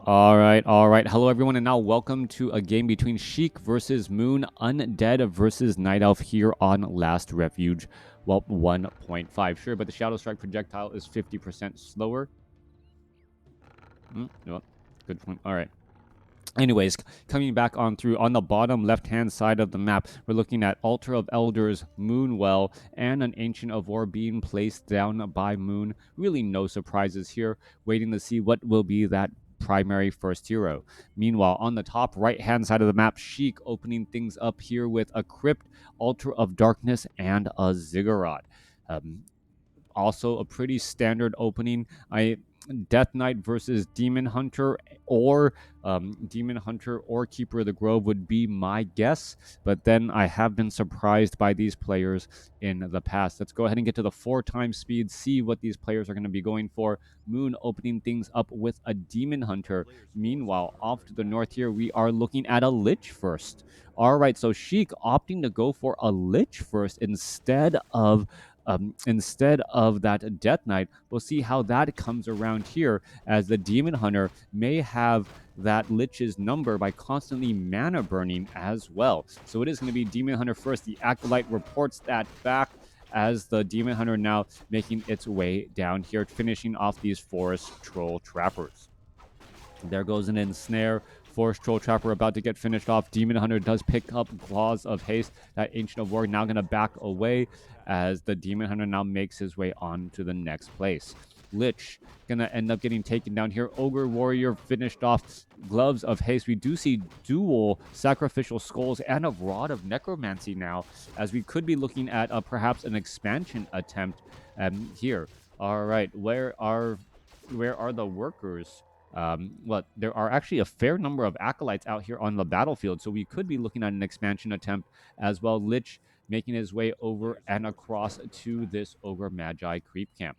All right, all right. Hello, everyone, and now welcome to a game between Sheik versus Moon, Undead versus Night Elf here on Last Refuge. Well, 1.5, sure, but the Shadow Strike projectile is 50% slower. Well, good point. All right. Anyways, coming back on through, on the bottom left-hand side of the map, we're looking at Altar of Elders, Moonwell, and an Ancient of War being placed down by Moon. Really no surprises here, waiting to see what will be that primary first hero. Meanwhile, on the top right-hand side of the map, Sheik opening things up here with a Crypt, Altar of Darkness, and a Ziggurat. Also a pretty standard opening. Death Knight versus Demon Hunter or Demon Hunter or Keeper of the Grove would be my guess, but then I have been surprised by these players in the past. Let's go ahead and get to the 4x speed, see what these players are going to be going for. Moon opening things up with a Demon Hunter. Meanwhile, off to the north here, we are looking at a Lich first. All right, so Sheik opting to go for a Lich first instead of that Death Knight. We'll see how that comes around here, as the Demon Hunter may have that Lich's number by constantly mana burning as well. So it is going to be Demon Hunter first. The Acolyte reports that back as the Demon Hunter now making its way down here, finishing off these Forest Troll Trappers. There goes an ensnare. Forest Troll Trapper about to get finished off. Demon Hunter does pick up Claws of Haste. That Ancient of War now going to back away as the Demon Hunter now makes his way on to the next place. Lich going to end up getting taken down here. Ogre Warrior finished off. Gloves of Haste. We do see dual Sacrificial Skulls and a Rod of Necromancy now, as we could be looking at perhaps an expansion attempt here. All right, where are the workers? There are actually a fair number of acolytes out here on the battlefield, so we could be looking at an expansion attempt as well. Lich making his way over and across to this Ogre Magi creep camp.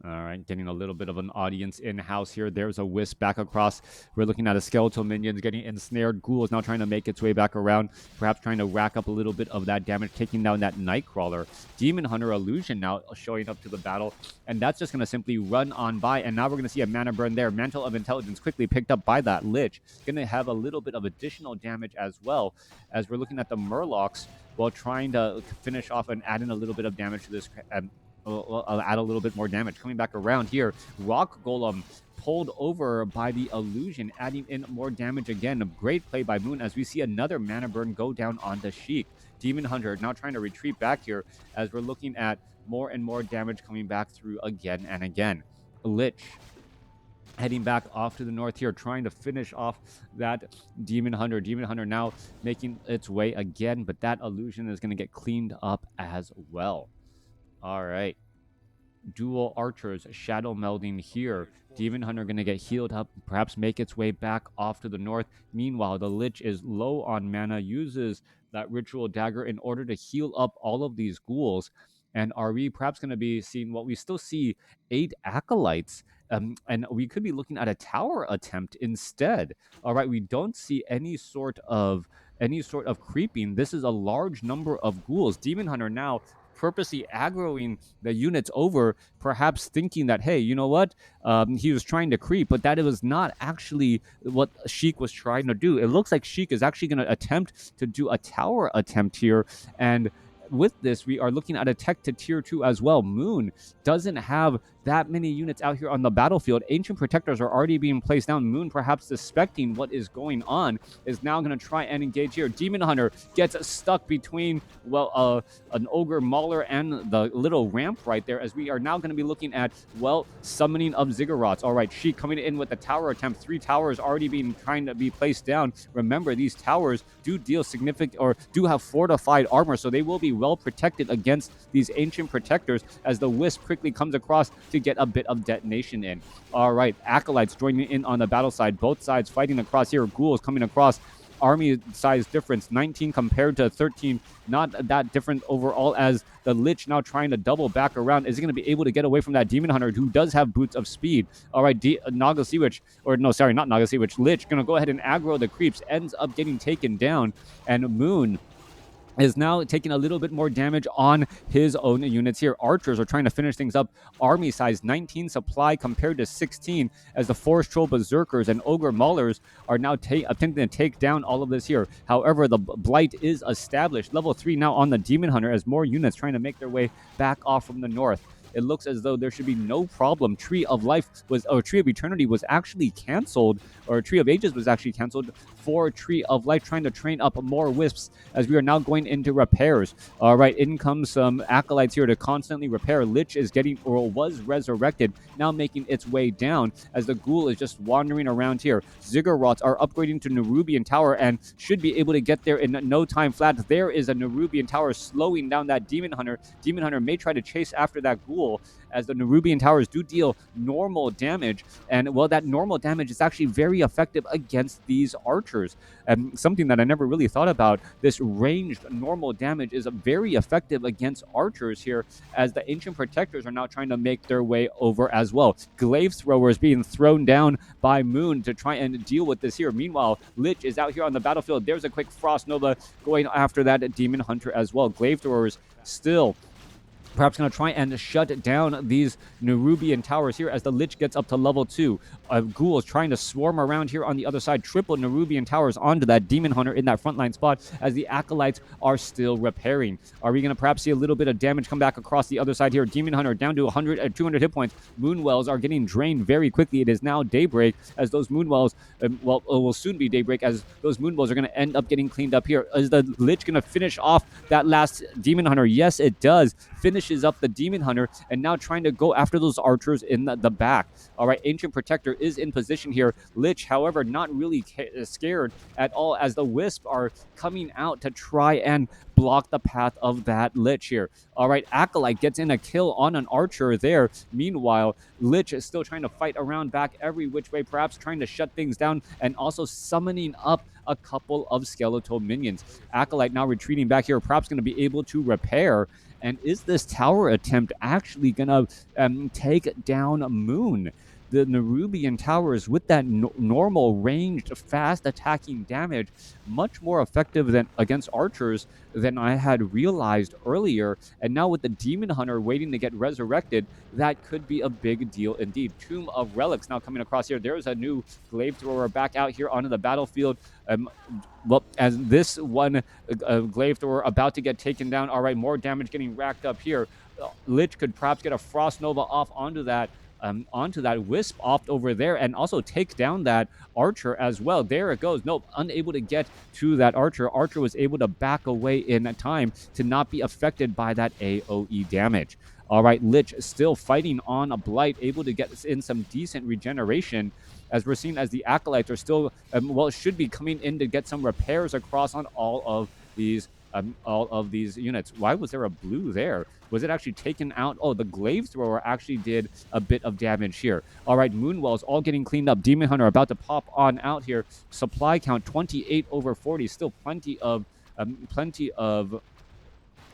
All right, getting a little bit of an audience in-house here. There's a Wisp back across. We're looking at a Skeletal Minions getting ensnared. Ghoul is now trying to make its way back around, perhaps trying to rack up a little bit of that damage, taking down that Nightcrawler. Demon Hunter Illusion now showing up to the battle, and that's just going to simply run on by, and now we're going to see a mana burn there. Mantle of Intelligence quickly picked up by that Lich. Going to have a little bit of additional damage as well, as we're looking at the Murlocs while trying to finish off and add in a little bit of damage to this I'll add a little bit more damage. Coming back around here, Rock Golem pulled over by the Illusion, adding in more damage again. A great play by Moon as we see another mana burn go down onto Sheik. Demon Hunter now trying to retreat back here as we're looking at more and more damage coming back through again and again. Lich heading back off to the north here, trying to finish off that Demon Hunter. Demon Hunter now making its way again, but that Illusion is going to get cleaned up as well. All right. Dual Archers, Shadow Melding here. Demon Hunter going to get healed up, perhaps make its way back off to the north. Meanwhile, the Lich is low on mana, uses that Ritual Dagger in order to heal up all of these ghouls. And are we perhaps going to be seeing what we still see 8 Acolytes? And we could be looking at a tower attempt instead. All right, we don't see any sort of creeping. This is a large number of ghouls. Demon Hunter now purposely aggroing the units over, perhaps thinking that, hey, you know what? He was trying to creep, but that it was not actually what Sheik was trying to do. It looks like Sheik is actually going to attempt to do a tower attempt here, and with this, we are looking at a tech to tier 2 as well. Moon doesn't have that many units out here on the battlefield. Ancient Protectors are already being placed down. Moon, perhaps suspecting what is going on, is now going to try and engage here. Demon Hunter gets stuck between, an Ogre Mauler and the little ramp right there, as we are now going to be looking at, summoning of Ziggurats. All right, Sheik coming in with the tower attempt. 3 towers already trying to be placed down. Remember, these towers do deal significant, or do have fortified armor, so they will be well protected against these Ancient Protectors, as the Wisp quickly comes across to get a bit of detonation in. All right, Acolytes joining in on the battle side. Both sides fighting across here. Ghouls coming across. Army size difference, 19 compared to 13. Not that different overall, as the Lich now trying to double back around. Is he going to be able to get away from that Demon Hunter, who does have boots of speed? All right, Naga Sea Witch, or no, sorry, not Naga Sea Witch. Lich going to go ahead and aggro the creeps, ends up getting taken down, and Moon is now taking a little bit more damage on his own units here. Archers are trying to finish things up. Army size 19 supply compared to 16, as the Forest Troll Berserkers and Ogre Maulers are now attempting to take down all of this here. However, the Blight is established. Level 3 now on the Demon Hunter, as more units trying to make their way back off from the north. It looks as though there should be no problem. Tree of Life or Tree of Eternity was actually canceled, or Tree of Ages was actually canceled for Tree of Life, trying to train up more wisps, as we are now going into repairs. All right, in comes some acolytes here to constantly repair. Lich is getting, or was resurrected, now making its way down, as the ghoul is just wandering around here. Ziggurats are upgrading to Nerubian Tower and should be able to get there in no time flat. There is a Nerubian Tower slowing down that Demon Hunter. Demon Hunter may try to chase after that ghoul, as the Nerubian Towers do deal normal damage. And, well, that normal damage is actually very effective against these archers. And something that I never really thought about, this ranged normal damage is very effective against archers here, as the Ancient Protectors are now trying to make their way over as well. Glaive Throwers being thrown down by Moon to try and deal with this here. Meanwhile, Lich is out here on the battlefield. There's a quick Frost Nova going after that Demon Hunter as well. Glaive Throwers still perhaps going to try and shut down these Nerubian towers here, as the Lich gets up to level 2. Ghoul is trying to swarm around here on the other side. Triple Nerubian towers onto that Demon Hunter in that frontline spot, as the Acolytes are still repairing. Are we going to perhaps see a little bit of damage come back across the other side here? Demon Hunter down to 200 hit points. Moonwells are getting drained very quickly. It is now daybreak, as those Moonwells, well, it will soon be daybreak, as those Moonwells are going to end up getting cleaned up here. Is the Lich going to finish off that last Demon Hunter? Yes, it does. Finishes up the Demon Hunter, and now trying to go after those archers in the back. All right, Ancient Protector is in position here. Lich, however, not really scared at all, as the Wisp are coming out to try and block the path of that Lich here. All right, Acolyte gets in a kill on an archer there. Meanwhile, Lich is still trying to fight around back every which way, perhaps trying to shut things down, and also summoning up a couple of skeletal minions. Acolyte now retreating back here, perhaps going to be able to repair. And is this tower attempt actually going to take down Moon? The Nerubian towers, with that normal ranged, fast attacking damage, much more effective than against archers than I had realized earlier. And now with the Demon Hunter waiting to get resurrected, that could be a big deal indeed. Tomb of Relics now coming across here. There's a new Glaive Thrower back out here onto the battlefield. Well, as this one Glaive Thrower about to get taken down. All right, more damage getting racked up here. Lich could perhaps get a Frost Nova off onto that Wisp off over there, and also take down that archer as well. There it goes. Nope, unable to get to that archer. Archer was able to back away in time to not be affected by that AoE damage. All right, Lich still fighting on a Blight, able to get in some decent regeneration, as we're seeing as the Acolytes are still, well, should be coming in to get some repairs across on all of these units. Why was there a blue there? Was it actually taken out? Oh, the Glaive Thrower actually did a bit of damage here. All right, Moonwells all getting cleaned up. Demon Hunter about to pop on out here. Supply count 28 over 40. Still plenty of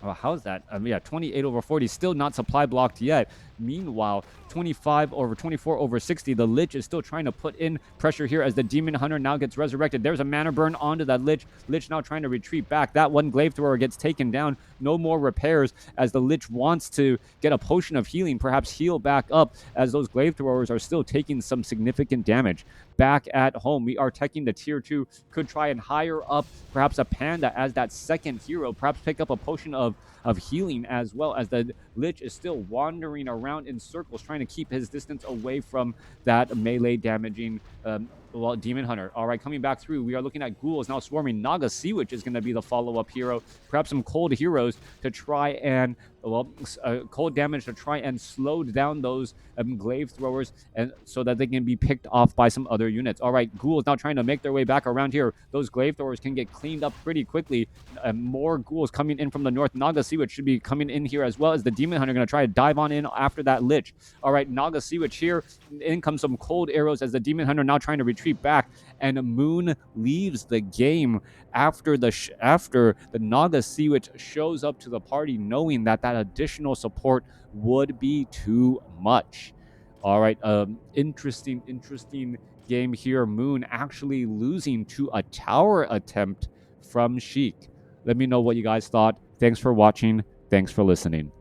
oh, how's that? Yeah, 28 over 40. Still not supply blocked yet. Meanwhile, 25 over 24 over 60. The Lich is still trying to put in pressure here, as the Demon Hunter now gets resurrected. There's a mana burn onto that Lich. Lich now trying to retreat back. That one Glaive Thrower gets taken down. No more repairs, as the Lich wants to get a potion of healing, perhaps heal back up, as those Glaive Throwers are still taking some significant damage. Back at home, we are teching the tier 2. Could try and hire up perhaps a Panda as that second hero. Perhaps pick up a potion of healing, as well as the Lich is still wandering around in circles, trying to keep his distance away from that melee damaging Demon Hunter. All right, coming back through, we are looking at ghouls now swarming. Naga Sea Witch is going to be the follow-up hero. Perhaps some cold heroes to try and, cold damage to try and slow down those Glaive Throwers, and so that they can be picked off by some other units. All right, ghouls now trying to make their way back around here. Those Glaive Throwers can get cleaned up pretty quickly. More ghouls coming in from the north. Naga Sea Witch should be coming in here, as well as the Demon Hunter going to try to dive on in after that Lich. All right, Naga Sea Witch here. In comes some cold arrows, as the Demon Hunter now trying to retreat back, and Moon leaves the game after the Naga Sea Witch shows up to the party, knowing that additional support would be too much. All right, interesting game here. Moon actually losing to a tower attempt from Sheik. Let me know what you guys thought. Thanks for watching. Thanks for listening.